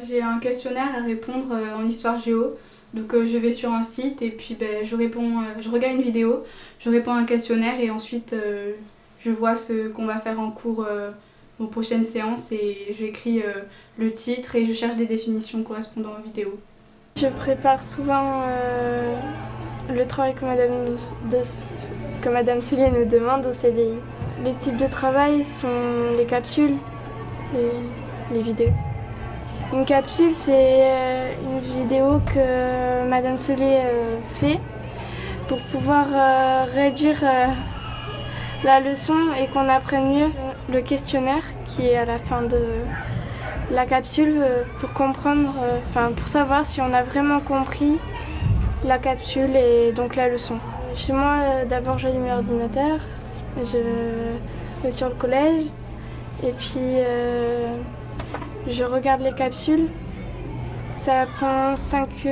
J'ai un questionnaire à répondre en histoire géo. Donc je vais sur un site et puis je regarde une vidéo, je réponds à un questionnaire et ensuite je vois ce qu'on va faire en cours aux prochaines séances et j'écris le titre et je cherche des définitions correspondant aux vidéos. Je prépare souvent le travail que Madame Soulier nous demande au CDI. Les types de travail sont les capsules, les vidéos. Une capsule, c'est une vidéo que Madame Soulier fait pour pouvoir réduire la leçon et qu'on apprenne mieux le questionnaire qui est à la fin de la capsule pour comprendre, pour savoir si on a vraiment compris la capsule et donc la leçon. Chez moi, d'abord j'allume l'ordinateur, je vais sur le collège et puis je regarde les capsules. Ça prend 5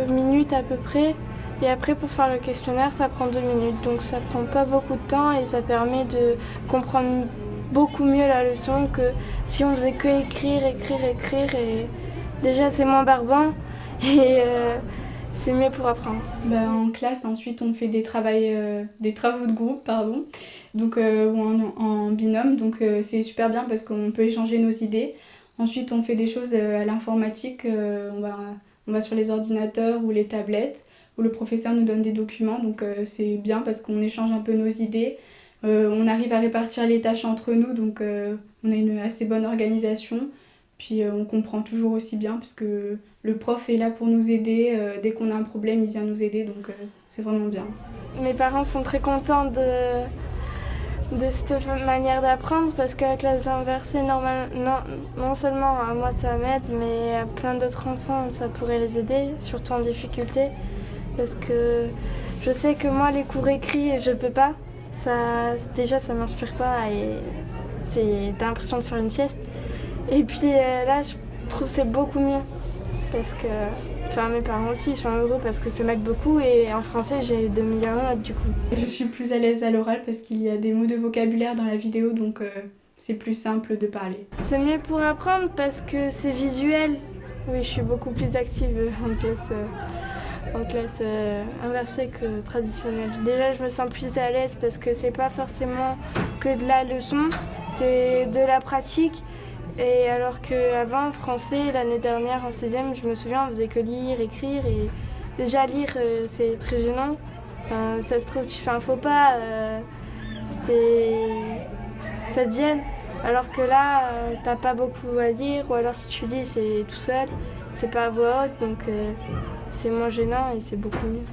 minutes à peu près. Et après, pour faire le questionnaire, ça prend 2 minutes. Donc ça prend pas beaucoup de temps et ça permet de comprendre beaucoup mieux la leçon que si on faisait que écrire. Et déjà, c'est moins barbant et c'est mieux pour apprendre. En classe, ensuite, on fait des travaux de groupe, donc, ou en binôme. Donc c'est super bien parce qu'on peut échanger nos idées. Ensuite, on fait des choses à l'informatique. On va sur les ordinateurs ou les tablettes où le professeur nous donne des documents. Donc c'est bien parce qu'on échange un peu nos idées. On arrive à répartir les tâches entre nous, donc on a une assez bonne organisation. Puis on comprend toujours aussi bien parce que le prof est là pour nous aider. Dès qu'on a un problème, il vient nous aider, donc c'est vraiment bien. Mes parents sont très contents de cette manière d'apprendre parce que la classe inversée, non seulement à moi ça m'aide, mais à plein d'autres enfants ça pourrait les aider, surtout en difficulté. Parce que je sais que moi, les cours écrits, je peux pas. Déjà, ça m'inspire pas et t'as l'impression de faire une sieste. Et puis là, je trouve que c'est beaucoup mieux. Parce que, mes parents aussi, ils sont heureux parce que ça m'aide beaucoup. Et en français, j'ai de meilleures notes du coup. Je suis plus à l'aise à l'oral parce qu'il y a des mots de vocabulaire dans la vidéo, donc c'est plus simple de parler. C'est mieux pour apprendre parce que c'est visuel. Oui, je suis beaucoup plus active en classe inversée que traditionnelle. Déjà, je me sens plus à l'aise parce que c'est pas forcément que de la leçon, c'est de la pratique. Et alors qu'avant, en français, l'année dernière, en 6e, je me souviens, on faisait que lire, écrire. Et déjà, lire, c'est très gênant. Ça se trouve, tu fais un faux pas, ça te gêne. Alors que là, t'as pas beaucoup à lire, ou alors si tu lis, c'est tout seul, c'est pas à voix haute, donc c'est moins gênant et c'est beaucoup mieux.